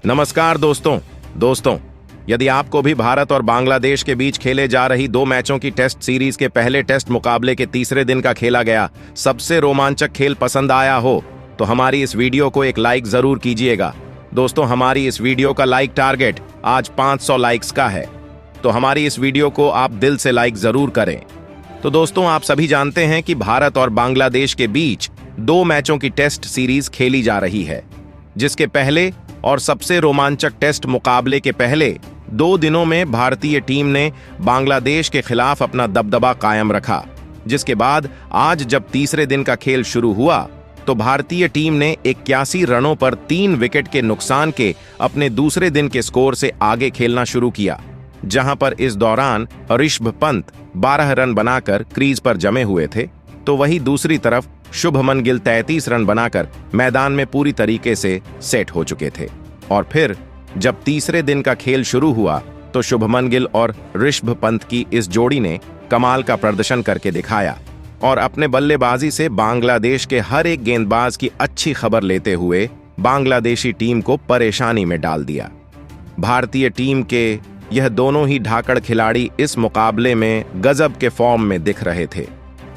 नमस्कार दोस्तों, यदि आपको भी भारत और बांग्लादेश के बीच खेले जा रही 2 मैचों की टेस्ट सीरीज के पहले टेस्ट मुकाबले के तीसरे दिन का खेला गया सबसे रोमांचक खेल पसंद आया हो तो हमारी इस वीडियो को एक लाइक जरूर कीजिएगा। दोस्तों, हमारी इस वीडियो का लाइक टारगेट आज 500 लाइक्स का है, तो हमारी इस वीडियो को आप दिल से लाइक जरूर करें। तो दोस्तों, आप सभी जानते हैं कि भारत और बांग्लादेश के बीच 2 मैचों की टेस्ट सीरीज खेली जा रही है, जिसके पहले और सबसे रोमांचक टेस्ट मुकाबले के पहले 2 दिनों में भारतीय टीम ने बांग्लादेश के खिलाफ अपना दबदबा कायम रखा। जिसके बाद आज जब तीसरे दिन का खेल शुरू हुआ तो भारतीय टीम ने 81 रनों पर 3 विकेट के नुकसान के अपने दूसरे दिन के स्कोर से आगे खेलना शुरू किया, जहां पर इस दौरान ऋषभ पंत 12 रन बनाकर क्रीज पर जमे हुए थे, तो वहीं दूसरी तरफ शुभमन गिल 33 रन बनाकर मैदान में पूरी तरीके से सेट हो चुके थे। और फिर जब तीसरे दिन का खेल शुरू हुआ तो शुभमन गिल और ऋषभ पंत की इस जोड़ी ने कमाल का प्रदर्शन करके दिखाया और अपने बल्लेबाजी से बांग्लादेश के हर एक गेंदबाज की अच्छी खबर लेते हुए बांग्लादेशी टीम को परेशानी में डाल दिया। भारतीय टीम के यह दोनों ही धाकड़ खिलाड़ी इस मुकाबले में गजब के फॉर्म में दिख रहे थे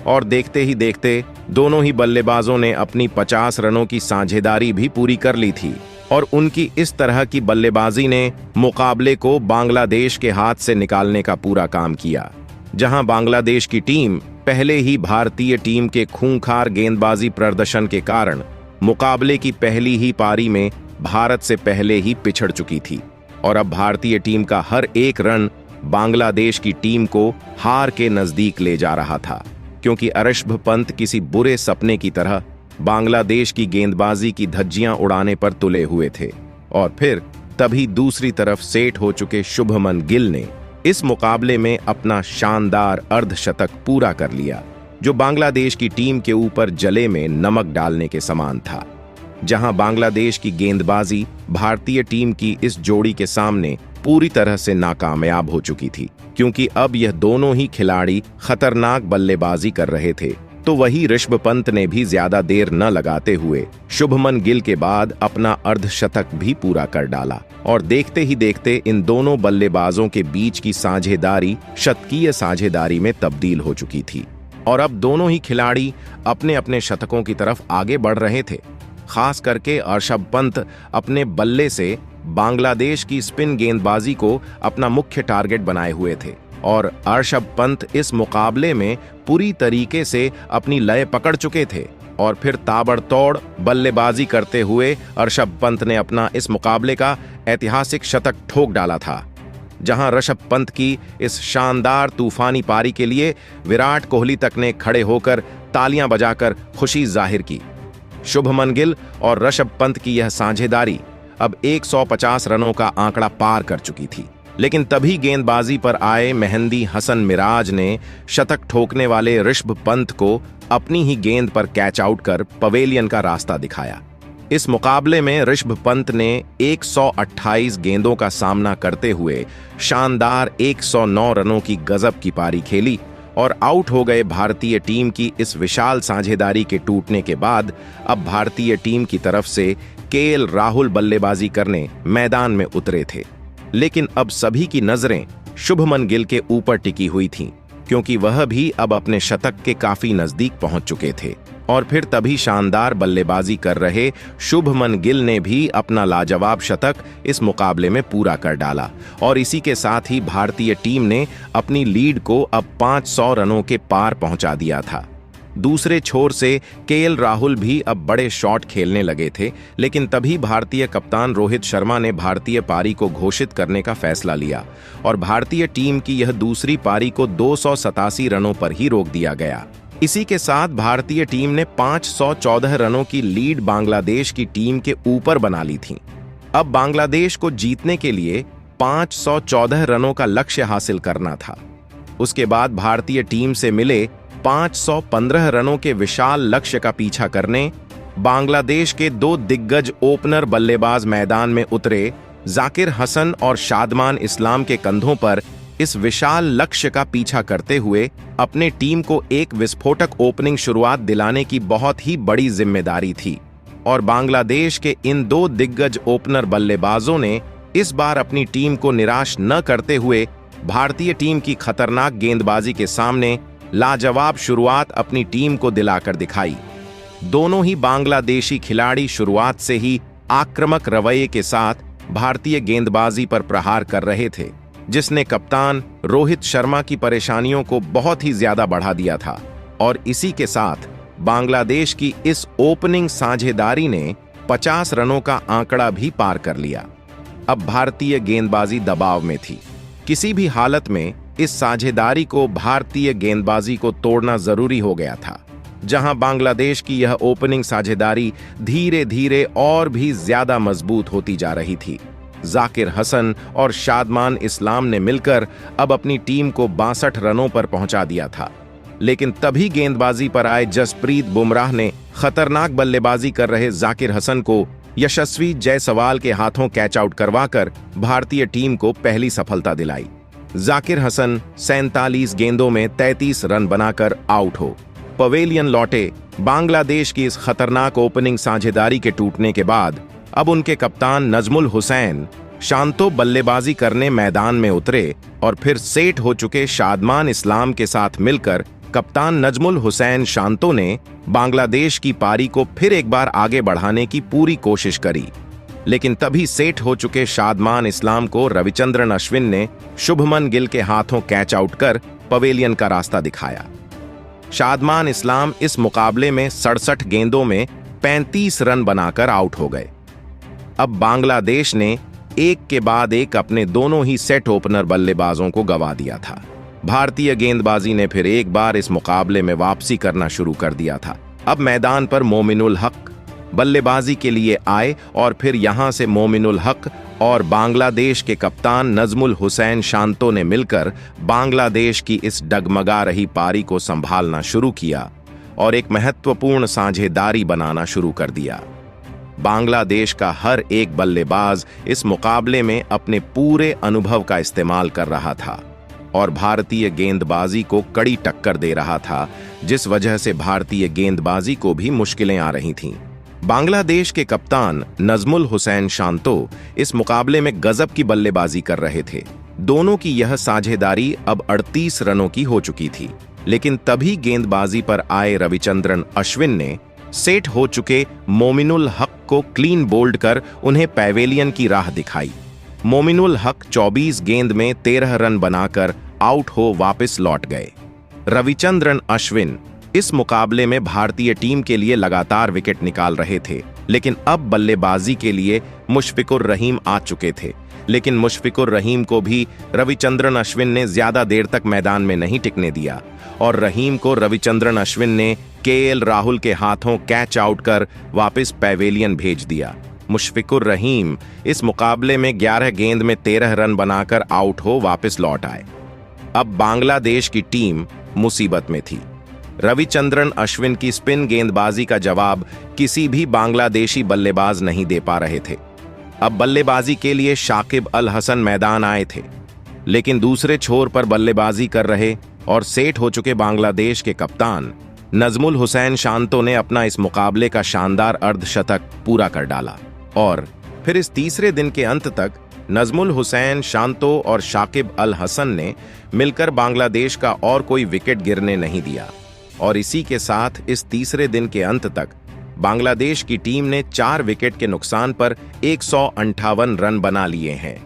और देखते ही देखते दोनों ही बल्लेबाजों ने अपनी 50 रनों की साझेदारी भी पूरी कर ली थी और उनकी इस तरह की बल्लेबाजी ने मुकाबले को बांग्लादेश के हाथ से निकालने का पूरा काम किया। जहां बांग्लादेश की टीम पहले ही भारतीय टीम के खूंखार गेंदबाजी प्रदर्शन के कारण मुकाबले की पहली ही पारी में भारत से पहले ही पिछड़ चुकी थी और अब भारतीय टीम का हर एक रन बांग्लादेश की टीम को हार के नजदीक ले जा रहा था, क्योंकि ऋषभ पंत किसी बुरे सपने की तरह बांग्लादेश की गेंदबाजी की धज्जियां उड़ाने पर तुले हुए थे। और फिर तभी दूसरी तरफ सेट हो चुके शुभमन गिल ने इस मुकाबले में अपना शानदार अर्धशतक पूरा कर लिया, जो बांग्लादेश की टीम के ऊपर जले में नमक डालने के समान था। जहां बांग्लादेश की गेंदबाजी भारतीय टीम की इस जोड़ी के सामने पूरी तरह से नाकामयाब हो चुकी थी, क्योंकि अब यह दोनों ही खिलाड़ी खतरनाक बल्लेबाजी कर रहे थे। तो वही ऋषभ पंत ने भी ज्यादा देर न लगाते हुए शुभमन गिल के बाद अपना अर्धशतक भी पूरा कर डाला और देखते ही देखते इन दोनों बल्लेबाजों के बीच की साझेदारी शतकीय साझेदारी में तब्दील हो चुकी थी और अब दोनों ही खिलाड़ी अपने अपने शतकों की तरफ आगे बढ़ रहे थे। खास करके ऋषभ पंत अपने बल्ले से बांग्लादेश की स्पिन गेंदबाजी को अपना मुख्य टारगेट बनाए हुए थे और ऋषभ पंत इस मुकाबले में पूरी तरीके से अपनी लय पकड़ चुके थे और फिर ताबड़तोड़ बल्लेबाजी करते हुए ऋषभ पंत ने अपना इस मुकाबले का ऐतिहासिक शतक ठोक डाला था। जहां ऋषभ पंत की इस शानदार तूफानी पारी के लिए विराट कोहली तक ने खड़े होकर तालियां बजाकर खुशी जाहिर की। शुभमन गिल और ऋषभ पंत की यह साझेदारी अब 150 रनों का आंकड़ा पार कर चुकी थी, लेकिन तभी गेंदबाजी पर आए मेहंदी हसन मिराज ने शतक ठोकने वाले ऋषभ पंत को अपनी ही गेंद पर कैच आउट कर पवेलियन का रास्ता दिखाया। इस मुकाबले में ऋषभ पंत ने 128 गेंदों का सामना करते हुए शानदार 109 रनों की गजब की पारी खेली और आउट हो गए। भारतीय टीम की इस विशाल साझेदारी के टूटने के बाद अब भारतीय टीम की तरफ से केएल राहुल बल्लेबाजी करने मैदान में उतरे थे, लेकिन अब सभी की नजरें शुभमन गिल के ऊपर टिकी हुई थीं, क्योंकि वह भी अब अपने शतक के काफी नजदीक पहुंच चुके थे। और फिर तभी शानदार बल्लेबाजी कर रहे शुभमन गिल ने भी अपना लाजवाब शतक इस मुकाबले में पूरा कर डाला और इसी के साथ ही भारतीय टीम ने अपनी लीड को अब 500 रनों के पार पहुंचा दिया था। दूसरे छोर से केएल राहुल भी अब बड़े शॉट खेलने लगे थे, लेकिन तभी भारतीय कप्तान रोहित शर्मा ने भारतीय पारी को घोषित करने का फैसला लिया और भारतीय टीम की यह दूसरी पारी को 287 रनों पर ही रोक दिया गया। इसी के साथ भारतीय टीम ने 514 रनों की लीड बांग्लादेश की टीम के ऊपर बना ली थी। अब बांग्लादेश को जीतने के लिए 514 रनों का लक्ष्य हासिल करना था। उसके बाद भारतीय टीम से मिले 515 रनों के विशाल लक्ष्य का पीछा करने बांग्लादेश के 2 दिग्गज ओपनर बल्लेबाज मैदान में उतरे। जाकिर हसन और शादमान इस्लाम के कंधों पर इस विशाल लक्ष्य का पीछा करते हुए अपने टीम को एक विस्फोटक ओपनिंग शुरुआत दिलाने की बहुत ही बड़ी जिम्मेदारी थी और बांग्लादेश के इन दो दिग्गज ओपनर बल्लेबाजों ने इस बार अपनी टीम को निराश न करते हुए भारतीय टीम की खतरनाक गेंदबाजी के सामने लाजवाब शुरुआत अपनी टीम को दिलाकर दिखाई। दोनों ही बांग्लादेशी खिलाड़ी शुरुआत से ही आक्रामक रवैये के साथ भारतीय गेंदबाजी पर प्रहार कर रहे थे, जिसने कप्तान रोहित शर्मा की परेशानियों को बहुत ही ज्यादा बढ़ा दिया था। और इसी के साथ बांग्लादेश की इस ओपनिंग साझेदारी ने 50 रनों का आंकड़ा भी पार कर लिया। अब भारतीय गेंदबाजी दबाव में थी। किसी भी हालत में इस साझेदारी को भारतीय गेंदबाजी को तोड़ना जरूरी हो गया था। जहां बांग्लादेश की यह ओपनिंग साझेदारी धीरे धीरे और भी ज्यादा मजबूत होती जा रही थी। जाकिर हसन और शादमान इस्लाम ने मिलकर अब अपनी टीम को 62 रनों पर पहुंचा दिया था। लेकिन तभी गेंदबाजी पर आए जसप्रीत बुमराह ने खतरनाक बल्लेबाजी कर रहे जाकिर हसन को यशस्वी जायसवाल के हाथों कैच आउट करवाकर भारतीय टीम को पहली सफलता दिलाई। जाकिर हसन 47 गेंदों में 33 रन बनाकर आउट हो पवेलियन लौटे। बांग्लादेश की इस खतरनाक ओपनिंग साझेदारी के टूटने के बाद अब उनके कप्तान नजमुल हुसैन शांतो बल्लेबाजी करने मैदान में उतरे और फिर सेट हो चुके शादमान इस्लाम के साथ मिलकर कप्तान नजमुल हुसैन शांतो ने बांग्लादेश की पारी को फिर एक बार आगे बढ़ाने की पूरी कोशिश करी। लेकिन तभी सेट हो चुके शादमान इस्लाम को रविचंद्रन अश्विन ने शुभमन गिल के हाथों कैच आउट कर पवेलियन का रास्ता दिखाया। शादमान इस्लाम इस मुकाबले में 67 गेंदों में 35 रन बनाकर आउट हो गए। अब बांग्लादेश ने एक के बाद एक अपने दोनों ही सेट ओपनर बल्लेबाजों को गंवा दिया था। भारतीय गेंदबाजी ने फिर एक बार इस मुकाबले में वापसी करना शुरू कर दिया था। अब मैदान पर मोमिनुल हक बल्लेबाजी के लिए आए और फिर यहां से मोमिनुल हक और बांग्लादेश के कप्तान नजमुल हुसैन शांतो ने मिलकर बांग्लादेश की इस डगमगा रही पारी को संभालना शुरू किया और एक महत्वपूर्ण साझेदारी बनाना शुरू कर दिया। बांग्लादेश का हर एक बल्लेबाज इस मुकाबले में अपने पूरे अनुभव का इस्तेमाल कर रहा था और भारतीय गेंदबाजी को कड़ी टक्कर दे रहा था, जिस वजह से भारतीय गेंदबाजी को भी मुश्किलें आ रही थीं। बांग्लादेश के कप्तान नजमुल हुसैन शांतो इस मुकाबले में गजब की बल्लेबाजी कर रहे थे। दोनों की यह साझेदारी अब 38 रनों की हो चुकी थी। लेकिन तभी गेंदबाजी पर आए रविचंद्रन अश्विन ने सेट हो चुके मोमिनुल हक को क्लीन बोल्ड कर उन्हें पैवेलियन की राह दिखाई। मोमिनुल हक 24 गेंद में 13 रन बनाकर आउट हो वापस लौट गए। रविचंद्रन अश्विन इस मुकाबले में भारतीय टीम के लिए लगातार विकेट निकाल रहे थे, लेकिन अब बल्लेबाजी के लिए मुशफिकुर रहीम आ चुके थे। लेकिन मुशफिकुर रहीम को भी रविचंद्रन अश्विन ने ज्यादा देर तक मैदान में नहीं टिकने दिया और रहीम को रविचंद्रन अश्विन ने केएल राहुल के हाथों कैच आउट कर वापस पैवेलियन भेज दिया। मुशफिकुर रहीम इस मुकाबले में 11 गेंद में 13 रन बनाकर आउट हो वापस लौट आए। अब बांग्लादेश की टीम मुसीबत में थी। रविचंद्रन अश्विन की स्पिन गेंदबाजी का जवाब किसी भी बांग्लादेशी बल्लेबाज नहीं दे पा रहे थे। अब बल्लेबाजी के लिए शाकिब अल हसन मैदान आए थे, लेकिन दूसरे छोर पर बल्लेबाजी कर रहे और सेट हो चुके बांग्लादेश के कप्तान नजमुल हुसैन शांतो ने अपना इस मुकाबले का शानदार अर्धशतक पूरा कर डाला और फिर इस तीसरे दिन के अंत तक नजमुल हुसैन शांतो और शाकिब अल हसन ने मिलकर बांग्लादेश का और कोई विकेट गिरने नहीं दिया और इसी के साथ इस तीसरे दिन के अंत तक बांग्लादेश की टीम ने 4 विकेट के नुकसान पर 158 रन बना लिए हैं।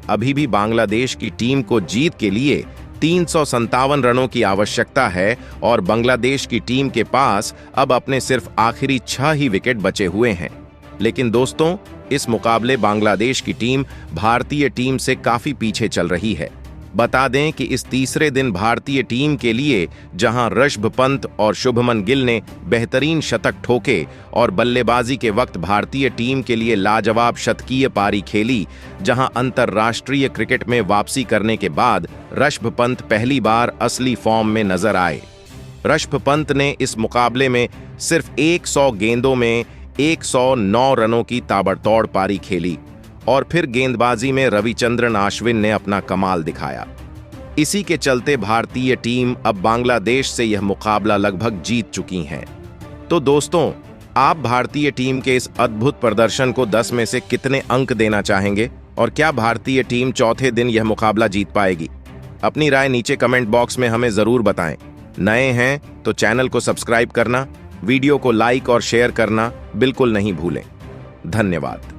अभी भी बांग्लादेश की टीम को जीत के लिए 357 रनों की आवश्यकता है और बांग्लादेश की टीम के पास अब अपने सिर्फ आखिरी 6 ही विकेट बचे हुए हैं। लेकिन दोस्तों, इस मुकाबले बांग्लादेश की टीम भारतीय टीम से काफी पीछे चल रही है। बता दें कि इस तीसरे दिन भारतीय टीम के लिए जहां ऋषभ पंत और शुभमन गिल ने बेहतरीन शतक ठोके और बल्लेबाजी के वक्त भारतीय टीम के लिए लाजवाब शतकीय पारी खेली, जहां अंतर्राष्ट्रीय क्रिकेट में वापसी करने के बाद ऋषभ पंत पहली बार असली फॉर्म में नजर आए। ऋषभ पंत ने इस मुकाबले में सिर्फ 100 गेंदों में 109 रनों की ताबड़तोड़ पारी खेली और फिर गेंदबाजी में रविचंद्रन अश्विन ने अपना कमाल दिखाया। इसी के चलते भारतीय टीम अब बांग्लादेश से यह मुकाबला लगभग जीत चुकी है। तो दोस्तों, आप भारतीय टीम के इस अद्भुत प्रदर्शन को 10 में से कितने अंक देना चाहेंगे और क्या भारतीय टीम चौथे दिन यह मुकाबला जीत पाएगी? अपनी राय नीचे कमेंट बॉक्स में हमें जरूर बताएं। नए हैं तो चैनल को सब्सक्राइब करना, वीडियो को लाइक और शेयर करना बिल्कुल नहीं भूलें। धन्यवाद।